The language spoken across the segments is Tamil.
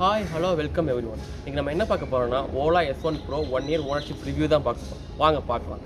Hi hello welcome every one. இன்றைக்கி நம்ம என்ன பார்க்க போகிறோம்னா Ola S1 Pro 1 year ownership review தான் பார்க்க போகிறோம். வாங்க பார்க்கலாம்.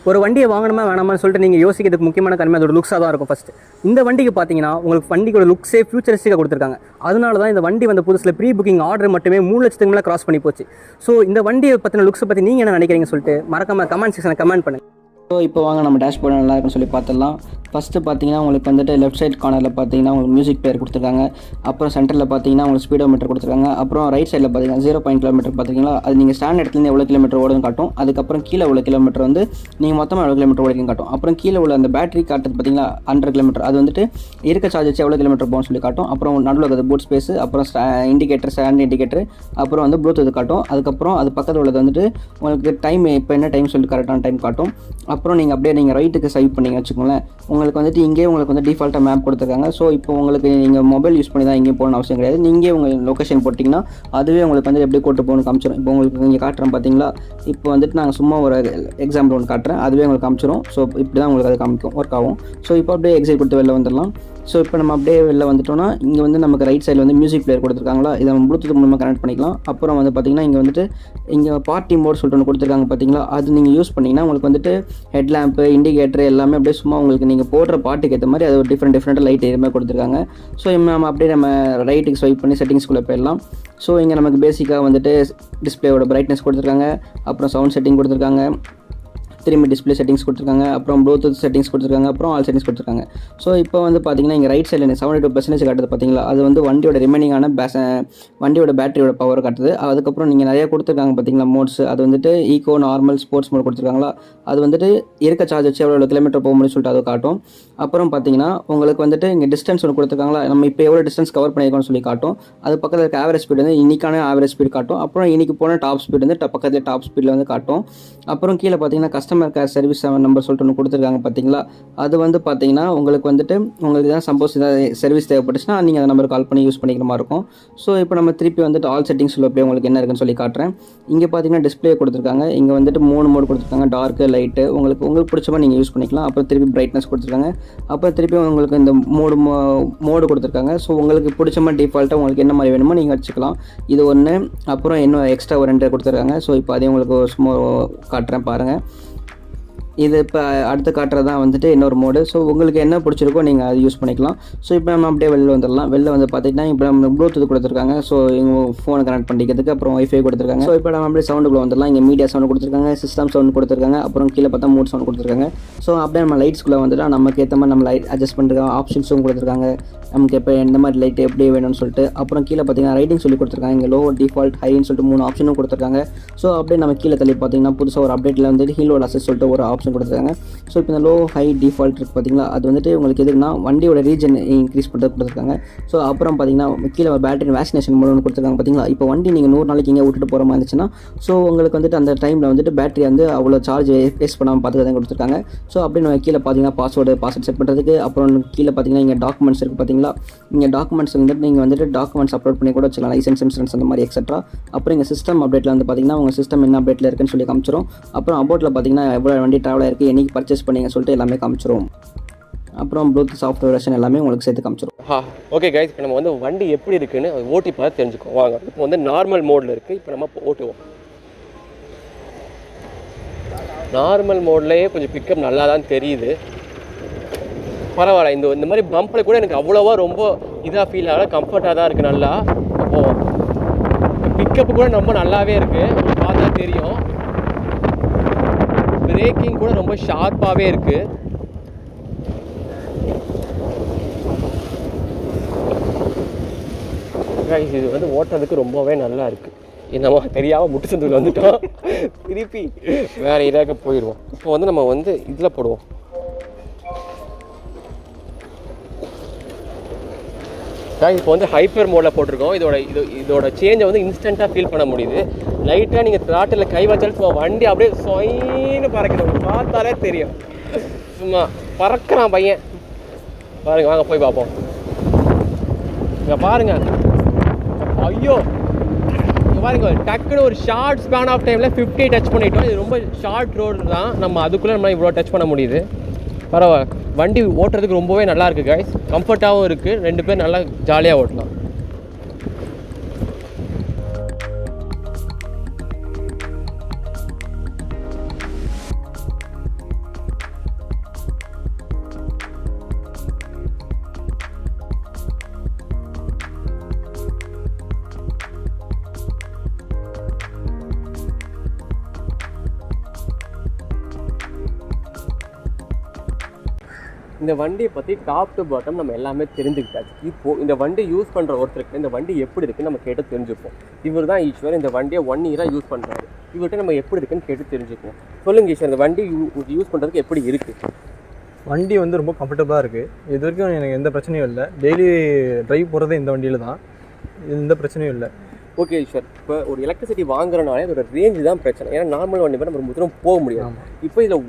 ஒரு வண்டியை வாங்கணுமா வேணாமான்னு சொல்லிட்டு நீங்கள் யோசிக்கிறதுக்கு முக்கியமான தன்மை அதோட லுக்ஸாக தான் இருக்கும். ஃபஸ்ட்டு இந்த வண்டிக்கு பார்த்தீங்கன்னா உங்களுக்கு வண்டியோட லுக்ஸே ஃபியூச்சரிஸ்டிக்காக கொடுத்துருக்காங்க. அதனால தான் இந்த வண்டி வந்த புதுசில் ப்ரீ புக்கிங் ஆர்டர் மட்டுமே 3 லட்சத்துக்கு மேலே கிராஸ் பண்ணி போச்சு. ஸோ இந்த வண்டியை பற்றின லுக்ஸை பற்றி நீங்கள் என்ன நினைக்கிறீங்க சொல்லிட்டு மறக்காம கமெண்ட் செக்ஷனில் கமெண்ட் பண்ணுங்கள். ஸோ இப்போ வாங்க நம்ம டேஷ்போர்டு நல்லா இருக்குன்னு சொல்லி பார்த்துடலாம். ஃபஸ்ட்டு பார்த்தீங்கன்னா உங்களுக்கு வந்துட்டு லெஃப்ட் சைட் கார்னரில் பார்த்தீங்கன்னா உங்களுக்கு மியூசிக் பிளேயர் கொடுத்துருக்காங்க. அப்புறம் சென்டரில் பார்த்தீங்கன்னா உங்களுக்கு ஸ்பீடோமீட்டர் கொடுத்துருக்காங்க. அப்புறம் ரைட் சைடில் பார்த்தீங்கன்னா 0 கிலோமீட்டர் பார்த்தீங்களா, அது நீங்கள் ஸ்டாண்ட் இடத்துலேருந்து எவ்வளோ கிலோமீட்டர் ஓடுன்னு காட்டும். அதுக்கப்புறம் கீழே உள்ள கிலோமீட்டர் வந்து நீங்கள் மொத்தமாக எவ்வளோ கிலோமீட்டர் ஓடிக்கும் காட்டும். அப்புறம் கீழே உள்ள அந்த பேட்டரி காட்டுறது பார்த்தீங்கன்னா 100 கிலோமீட்டர், அது வந்துட்டு இருக்க சார்ஜ் வச்சு எவ்வளோ கிலோமீட்டர் போகணும்னு சொல்லி காட்டும். அப்புறம் நடுவில் இருக்கிறது பூட் ஸ்பேஸ், அப்புறம் இண்டிகேட்டர் ஸ்டாண்ட் இண்டிகேட்டர், அப்புறம் வந்து ப்ளூடூத் காட்டும். அதுக்கப்புறம் அது பக்கத்தில் உள்ளது வந்துட்டு உங்களுக்கு டைம் இப்போ என்ன டைம் சொல்லிட்டு கரெக்டான டைம் காட்டும். அப்புறம் நீங்கள் அப்படியே நீங்கள் ரைட்டுக்கு ஸ்வைப் பண்ணிங்க வச்சுக்கோங்களேன், உங்களுக்கு வந்துட்டு இங்கே உங்களுக்கு வந்து டிஃபால்ட்டாக மேப் கொடுத்துருக்காங்க. ஸோ இப்போ உங்களுக்கு நீங்கள் மொபைல் யூஸ் பண்ணி தான் எங்கேயும் போகணும்னு அவசியம் கிடையாது. நீங்கள் உங்கள் லொக்கேஷன் போட்டிங்கன்னா அதுவே உங்களுக்கு வந்து எப்படி கூட்டு போகணும்னு காமிச்சிடும். இப்போ உங்களுக்கு இங்கே காட்டுறேன் பார்த்தீங்களா, இப்போ வந்துட்டு நாங்கள் சும்மா ஒரு எக்ஸாம்பிள் ஒன்று காட்டுறேன், அதுவே உங்களுக்கு காமிச்சிடும். ஸோ இப்படி தான் உங்களுக்கு அது காமிக்கும், ஒர்க் ஆகும். ஸோ இப்போ அப்படியே எக்ஸைட் கொடுத்து வெளில வந்துடலாம். ஸோ இப்போ நம்ம அப்படியே வெளில வந்துட்டோம்னா இங்கே வந்து நமக்கு ரைட் சைடில் வந்து மியூசிக் பிளேயர் கொடுத்துருக்காங்களா, இதை நம்ம ப்ளூடூத் மூலமாக கனெக்ட் பண்ணிக்கலாம். அப்புறம் வந்து பார்த்திங்கன்னா இங்கே வந்துட்டு இங்கே பார்ட்டி மோட் சொல்லிட்டு ஒன்று கொடுத்துருக்காங்க பார்த்தீங்களா, அது நீங்கள் யூஸ் பண்ணிங்கன்னா உங்களுக்கு வந்துட்டு ஹெட் லேம்ப்பு இண்டிகேட்டர் எல்லாமே அப்படியே சும்மா உங்களுக்கு நீங்கள் போடுற பாட்டுக்கு ஏற்ற மாதிரி அது ஒரு டிஃப்ரெண்ட் லைட் எதுவுமே கொடுத்துருக்காங்க. ஸோ நம்ம அப்படியே நம்ம ரைட்டுக்கு ஸ்வைப் பண்ணி செட்டிங்ஸ்குள்ளே போயிடலாம். ஸோ இங்கே நமக்கு பேசிக்காக வந்துட்டு டிஸ்பிளேயோட பிரைட்னஸ் கொடுத்துருக்காங்க, அப்புறம் சவுண்ட் செட்டிங் கொடுத்துருக்காங்க, திரும்பி டிஸ்பிளே செட்டிங்ஸ் கொடுத்துருக்காங்க, அப்புறம் ப்ளூடூத் செட்டிங்ஸ் கொடுத்துருக்காங்க, அப்புறம் ஆல் செட்டிங்ஸ் கொடுத்துருக்காங்க. ஸோ இப்போ வந்து பார்த்தீங்கன்னா இங்கே ரைட் சைடில் 72% காட்டுது பார்த்தீங்களா, அது வந்து வண்டியோட ரிமைனிங்கான வண்டியோட பேட்டரியோட பவர் காட்டுது. அதுக்கப்புறம் நீங்கள் நிறைய கொடுத்துருக்காங்க பார்த்தீங்களா மோட்ஸ், அது வந்துட்டு ஈகோ நார்மல் ஸ்போர்ட்ஸ் மோட் கொடுத்துருக்காங்களா, அது வந்துட்டு இருக்க சார்ஜ் வச்சு எவ்வளோ கிலோமீட்டர் போக முடியும்னு சொல்லிட்டு அதை காட்டும். அப்புறம் பார்த்தீங்கன்னா உங்களுக்கு வந்துட்டு இங்கே டிஸ்டன்ஸ் ஒன்று கொடுத்துருக்காங்களா, நம்ம இப்போ எவ்வளோ டிஸ்டன்ஸ் கவர் பண்ணியிருக்கோம்னு சொல்லி காட்டும். அது பக்கத்தில் இருக்க ஆவரேஜ் ஸ்பீடு வந்து இன்னைக்கான ஆவரேஜ் ஸ்பீடு காட்டும். அப்புறம் இன்னைக்கு போன டாப் ஸ்பீடு வந்து பக்கத்தில் டாப் ஸ்பீடில் வந்து காட்டும். அப்புறம் கீழே பார்த்தீங்கன்னா கஸ்டமர் கேர் சர்வீஸ் நம்பர் சொல்லிட்டு ஒன்று கொடுத்துருக்காங்க பார்த்தீங்களா, அது வந்து பார்த்தீங்கன்னா உங்களுக்கு வந்துட்டு உங்களுக்கு தான் சப்போஸ் ஏதாவது சர்வீஸ் தேவைப்பட்டுச்சுன்னா நீங்கள் அந்த நம்பர் கால் பண்ணி யூஸ் பண்ணிக்கிற மாதிரி இருக்கும். ஸோ இப்போ நம்ம திருப்பி வந்துட்டு ஆல் செட்டிங்ஸ் உள்ள போய் உங்களுக்கு என்ன இருக்குன்னு சொல்லி காட்டுறேன். இங்கே பார்த்தீங்கன்னா டிஸ்பிளே கொடுத்துருக்காங்க, இங்கே வந்துட்டு 3 மோடு கொடுத்துருக்காங்க, டார்க்கு லைட்டு, உங்களுக்கு பிடிச்ச மாதிரி நீங்கள் யூஸ் பண்ணிக்கலாம். அப்புறம் திருப்பி பிரைட்னஸ் கொடுத்துருக்காங்க, அப்புறம் திருப்பி உங்களுக்கு இந்த மோடு கொடுத்துருக்காங்க. ஸோ உங்களுக்கு பிடிச்ச மாதிரி டிஃபால்ட்டாக உங்களுக்கு என்ன மாதிரி வேணுமோ நீங்கள் வச்சுக்கலாம். இது ஒன்று. அப்புறம் இன்னும் எக்ஸ்ட்ரா ஒரு 2 கொடுத்துருக்காங்க. ஸோ இப்போ அதையும் உங்களுக்கு சும்மா காட்டுறேன் பாருங்கள். இது இப்போ அடுத்து காட்டுறது தான் வந்துட்டு இன்னொரு மோடு. ஸோ உங்களுக்கு என்ன பிடிச்சிருக்கோ நீங்கள் அது யூஸ் பண்ணிக்கலாம். ஸோ இப்போ நம்ம அப்படியே வெளில வந்துடலாம். வெளில வந்து பார்த்திங்கன்னா இப்போ நம்ம ப்ளூடூத் கொடுத்துருக்காங்க, ஸோ எங்கள் ஃபோனை கனெக்ட் பண்ணிக்கிறதுக்கு, அப்புறம் ஒய்ஃபை கொடுத்துருக்காங்க. ஸோ இப்போ நம்ம அப்படியே சவுண்டுக்குள்ளே வந்துடலாம். இங்கே மீடியா சவுண்ட் கொடுத்துருக்காங்க, சிஸ்டம் சவுண்ட் கொடுத்துருக்காங்க, அப்புறம் கீழே பார்த்தா மூட் சவுண்ட் கொடுத்துருக்காங்க. ஸோ அப்படியே நம்ம லைட்ஸ்குள்ளே வந்துட்டு நமக்கு ஏற்ற மாதிரி நம்ம லைட் அட்ஜஸ்ட் பண்ணுறதுக்கு ஆப்ஷன்ஸும் கொடுத்துருக்காங்க, நமக்கு இப்போ எந்த மாதிரி லைட் எப்படி வேணும்னு சொல்லிட்டு. அப்புறம் கீழே பார்த்தீங்கன்னா ரைட்டிங் சொல்லி கொடுத்துருக்காங்க, இங்கே லோ டிஃபால்ட் ஹைன்னு சொல்லிட்டு 3 ஆப்ஷனும் கொடுத்துருக்காங்க. ஸோ அப்படியே நம்ம கீழே தள்ளி பார்த்தீங்கன்னா புதுசாக ஒரு அப்டேட்டில் வந்துட்டு ஹீலோட அசஸ் சொல்லிட்டு ஒரு ஆப்ஷன் கொடுத்துருக்காங்க. ஸோ இப்போ இந்த லோ ஹை டிஃபால்ட் இருக்குது பார்த்தீங்களா, அது வந்துட்டு உங்களுக்கு எதுக்குன்னா வண்டியோட ரீஜன் இன்க்ரீஸ் பண்ணுறது கொடுத்துருக்காங்க. ஸோ அப்புறம் பார்த்தீங்கன்னா கீழே ஒரு பேட்டரி வேக்சினேஷன் மோட் கொடுத்துருக்காங்க பார்த்தீங்களா. இப்போ வண்டி நீங்கள் 100 நாளைக்கு இங்கே விட்டுட்டு போகிற மாதிரி இருந்துச்சுன்னா ஸோ உங்களுக்கு வந்துட்டு அந்த டைமில் வந்துட்டு பேட்டரி வந்து அவ்வளோ சார்ஜ் வேஸ்ட் பண்ணாமல் பார்த்துக்க கொடுத்துருக்காங்க. ஸோ அப்படி நம்ம கீழே பார்த்தீங்கன்னா பாஸ்வேர்ட் செட் பண்ணுறதுக்கு, அப்புறம் கீழே பார்த்தீங்கன்னா இங்கே டாக்குமெண்ட்ஸ் இருக்குது பார்த்தீங்களா, இங்கே டாக்குமெண்ட்ஸ் வந்துட்டு நீங்கள் வந்துட்டு டாக்குமெண்ட்ஸ் அப்லோட் பண்ணி கூட வச்சுக்கலாம், லைசன்ஸ் இன்சூரன்ஸ் அந்த மாதிரி எக்ஸெட்ரா. அப்புறம் இங்கே சிஸ்டம் அப்டேட்டில் வந்து பார்த்தீங்கன்னா உங்கள் சிஸ்டம் என்ன அப்டேட்டில் இருக்குன்னு சொல்லி காமிச்சிரும். அப்புறம் அபோட்டில் பார்த்தீங்கன்னா எவ்வளோ வண்டி ட்ராவல் இருக்குது, என்னைக்கு பர்ச்சேஸ் பண்ணிங்க சொல்லிட்டு எல்லாமே காமிச்சிரும். அப்புறம் ப்ளூடூத் சாஃப்ட்வேர் வெர்ஷன் எல்லாமே உங்களுக்கு சேர்த்து காமிச்சிரும். ஓகே கைஸ், இப்போ நம்ம வந்து வண்டி எப்படி இருக்குன்னு ஓட்டி பார்த்து தெரிஞ்சுக்கோம் வாங்க. இப்போ வந்து நார்மல் மோடில் இருக்குது, இப்போ நம்ம ஓட்டுவோம். நார்மல் மோட்லேயே கொஞ்சம் பிக்கப் நல்லா தான் தெரியுது, பரவாயில்ல. இந்த மாதிரி பம்பில் கூட எனக்கு அவ்வளோவா ரொம்ப இதாக ஃபீல் ஆகல, கம்ஃபர்ட்டாக தான் இருக்குது நல்லா. அப்போது பிக்கப்பு கூட ரொம்ப நல்லாவே இருக்குது, பார்த்தா தெரியும். பிரேக்கிங் கூட ரொம்ப ஷார்ப்பாகவே இருக்குது. இது வந்து ஓட்டுறதுக்கு ரொம்பவே நல்லா இருக்குது. என்னமோ தெரியாமல் முட்டு சந்துவில் வந்துட்டோம், திருப்பி வேறு இதாக போயிடுவோம். இப்போ வந்து நம்ம வந்து இதில் போடுவோம், இப்போ வந்து ஹைப்பர் மோடில் போட்டிருக்கோம். இதோட சேஞ்சை வந்து இன்ஸ்டண்ட்டாக ஃபீல் பண்ண முடியுது. லைட்டாக நீங்கள் த்ராட்டில் கை வச்சாலும் சும்மா வண்டி அப்படியே சொயின்னு பறக்கணும். பார்த்தாலே தெரியும், சும்மா பறக்கிறான் பையன். பாருங்க, வாங்க போய் பார்ப்போம். இங்கே பாருங்க, ஐயோ இங்கே பாருங்க, டக்குன்னு ஒரு ஷார்ட் ஸ்பேன் ஆஃப் டைமில் 50 டச் பண்ணிட்டோம். இது ரொம்ப ஷார்ட் ரோடு தான், நம்ம அதுக்குள்ளே நம்ம இவ்வளோ டச் பண்ண முடியுது. பரவாயில்ல, வண்டி ஓட்டுறதுக்கு ரொம்பவே நல்லா இருக்குது கைஸ். கம்ஃபர்ட்டாகவும் இருக்குது, 2 பேர் நல்லா ஜாலியாக ஓட்டலாம். இந்த வண்டியை பற்றி டாப் டு பாட்டம் நம்ம எல்லாமே தெரிஞ்சுக்கிட்டாச்சு. இப்போது இந்த வண்டி யூஸ் பண்ணுற ஒருத்தருக்கு இந்த வண்டி எப்படி இருக்குன்னு நம்ம கேட்டு தெரிஞ்சுப்போம். இவர் தான் ஈஸ்வர், இந்த வண்டியை 1 இயராக யூஸ் பண்ணுறாரு. இவர்கிட்ட நம்ம எப்படி இருக்குன்னு கேட்டு தெரிஞ்சுக்குவோம். சொல்லுங்கள் ஈஸ்வர், இந்த வண்டி யூஸ் பண்ணுறதுக்கு எப்படி இருக்குது? வண்டி வந்து ரொம்ப கம்ஃபர்டபுளாக இருக்குது. இது வரைக்கும் எனக்கு எந்த பிரச்சனையும் இல்லை. டெய்லி ட்ரைவ் போகிறதே இந்த வண்டியில் தான், எந்த பிரச்சனையும் இல்லை. ஓகே ஈஸ்வர், இப்போ ஒரு எலக்ட்ரிசிட்டி வாங்குறனாலே அதோட ரேஞ்சு தான் பிரச்சனை. ஏன்னா நார்மல் வண்டி நம்ம ரொம்ப தூரம் போக முடியாது. இப்போ இதில்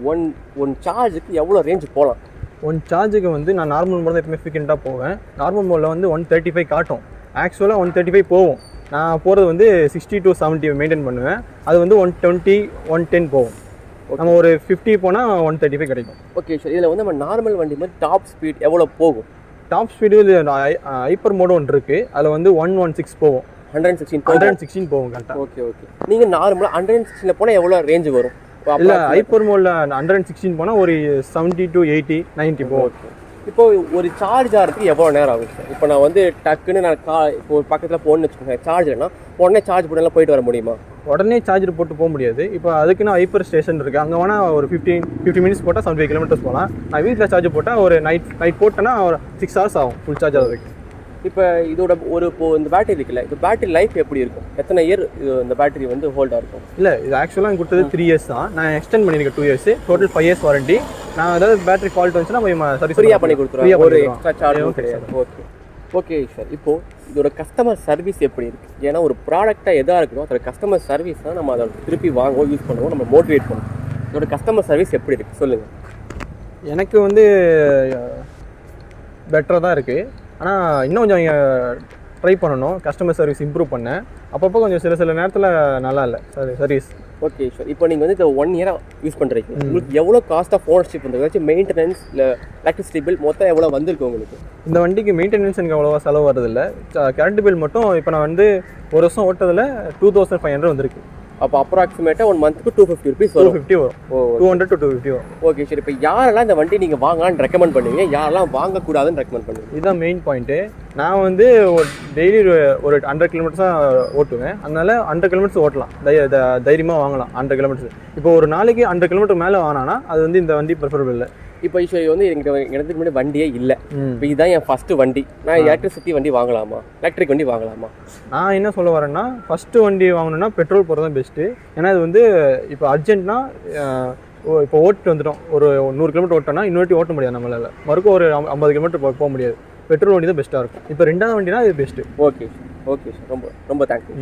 ஒன் சார்ஜுக்கு எவ்வளோ ரேஞ்சு போகலாம்? 1 சார்ஜுக்கு வந்து நான் நார்மல் மோட் தான் எப்பவுமே ஃப்ரீக்வெண்ட்டாக போவேன். நார்மல் மோடில் வந்து 135 காட்டும், ஆக்சுவலாக 135 போகும். நான் போகிறது வந்து 60 to 70 மெயின்டைன் பண்ணுவேன். அது வந்து 120 110 போகும். நம்ம ஒரு 50 போனால் 135 கிடைக்கும். ஓகே சார், இதில் வந்து நம்ம நார்மல் வண்டி மாதிரி டாப் ஸ்பீட் எவ்வளோ போகும்? டாப் ஸ்பீடு ஹைப்பர் மோடு ஒன்று இருக்குது, அதில் வந்து 116 போகும். 116 போகும் கரெக்டாக. Okay okay. நீங்கள் நார்மலாக 116 போனால் எவ்வளோ ரேஞ்சு வரும்? இல்லை, ஹைப்பர் மோடில் 116 போனால் ஒரு 70 to 80 90 போகும். ஓகே. இப்போ ஒரு சார்ஜ் ஆகிறதுக்கு எவ்வளோ நேரம் ஆகும் சார்? இப்போ நான் வந்து டக்குன்னு நான் இப்போ ஒரு பக்கத்தில் போகணுன்னு வச்சுக்கோங்க, சார்ஜர்னா உடனே சார்ஜ் போட்டெல்லாம் போயிட்டு வர முடியுமா? உடனே சார்ஜர் போட்டு போக முடியாது. இப்போ அதுக்குன்னு ஹைப்பர் ஸ்டேஷன் இருக்குது, அங்கே வேணால் ஒரு 50 மினிட்ஸ் போட்டால் 75 கிலோமீட்டர்ஸ் போகலாம். நான் வீட்டில் சார்ஜ் போட்டால் ஒரு நைட் போட்டேன்னா ஒரு 6 hours ஆகும் ஃபுல் சார்ஜ் ஆகிறதுக்கு. இப்போ இதோட இந்த பேட்டரி இருக்குல்ல, இந்த பேட்டரி லைஃப் எப்படி இருக்கும்? எத்தனை இயர் இந்த பேட்டரி வந்து ஹோல்டாக இருக்கும்? இல்லை, இது ஆக்சுவலாக கொடுத்தது 3 years தான். நான் எக்ஸ்டெண்ட் பண்ணியிருக்கேன் 2 years, டோட்டல் 5 years வாரண்டி. நான் ஏதாவது பேட்டரி ஃபால்ட் வந்துச்சுன்னா சர்வீஸ் ஃப்ரீயாக பண்ணி கொடுத்துருவேன், ஒரு எக்ஸ்ட்ரா சார்ஜும் கிடையாது. Okay okay sir. இப்போது இதோட கஸ்டமர் சர்வீஸ் எப்படி இருக்குது? ஏன்னா ஒரு ப்ராடக்டாக எதாக இருக்கணும், அதோட கஸ்டமர் சர்வீஸ் தான் நம்ம அதை திருப்பி வாங்குவோம், யூஸ் பண்ணுவோம், நம்ம மோட்டிவேட் பண்ணுவோம். இதோட கஸ்டமர் சர்வீஸ் எப்படி இருக்குது சொல்லுங்கள். எனக்கு வந்து பெட்டராக தான் இருக்குது, ஆனால் இன்னும் கொஞ்சம் ட்ரை பண்ணணும், கஸ்டமர் சர்வீஸ் இம்ப்ரூவ் பண்ணேன். அப்பப்போ கொஞ்சம் சில நேரத்தில் நல்லா இல்லை சர்வீஸ். ஓகே சார், இப்போ நீங்கள் வந்து இந்த 1 இயராக யூஸ் பண்ணுறீங்க, உங்களுக்கு எவ்வளோ காஸ்ட் ஆஃப் ஓனர்ஷிப் வந்து ஏதாச்சும் மெயின்டெனன்ஸ் இல்லை எலக்ட்ரிசிட்டி பில் மொத்தம் எவ்வளோ வந்திருக்கு உங்களுக்கு? இந்த வண்டிக்கு மெயின்டெனன்ஸ் எனக்கு அவ்வளோவா செலவு வரதில்லை. கரண்ட் பில் மட்டும் இப்போ நான் வந்து ஒரு வருஷம் ஓட்டதில் 2500 வந்திருக்கு. அப்போ அப்ராக்சிமேட்டாக 1 மந்த்துக்கு 250 rupees வரும். 250 வரும். 200 to 250 வரும். ஓகே சார், இப்போ யாரெல்லாம் இந்த வண்டி நீங்கள் வாங்கலான்னு ரெக்கமெண்ட் பண்ணுவீங்க, யாரெல்லாம் வாங்கக்கூடாதுன்னு ரெக்கமெண்ட் பண்ணுவீங்க? இதுதான் மெயின் பாயிண்ட்டு. நான் வந்து டெய்லி ஒரு 100 கிலோமீட்டர்ஸ் தான் ஓட்டுவேன், அதனால 100 கிலோமீட்டர்ஸ் ஓட்டலாம், தைரியமாக வாங்கலாம் 100 கிலோமீட்டர்ஸ். இப்போ ஒரு நாளைக்கு 100 கிலோமீட்டர் மேலே வாங்கினா அது வந்து இந்த வண்டி ப்ரிஃபரபிள் இல்லை. இப்போ ஈஸ்வரி வந்து எனக்கு முன்னாடி வண்டியே இல்லை, இப்போ இதுதான் என் ஃபஸ்ட்டு வண்டி, நான் எலக்ட்ரிசிட்டி வண்டி வாங்கலாமா, எலக்ட்ரிக் வண்டி வாங்கலாமா? நான் என்ன சொல்ல வரேன்னா, ஃபஸ்ட்டு வண்டி வாங்கணுன்னா பெட்ரோல் போகிறது தான் பெஸ்ட்டு. ஏன்னா இது வந்து இப்போ அர்ஜென்ட்னா இப்போ ஓட்டு வந்துட்டோம், ஒரு 100 கிலோமீட்டர் ஓட்டோன்னா இன்னொரு ஓட்ட முடியாது நம்மளால், மறுக்கும் ஒரு 50 கிலோமீட்டர் போக முடியாது. பெட்ரோல் வண்டி தான் பெஸ்ட்டாக இருக்கும். இப்போ 2வது வண்டினா இது best. Okay sir, okay sir, ரொம்ப ரொம்ப தேங்க்யூ.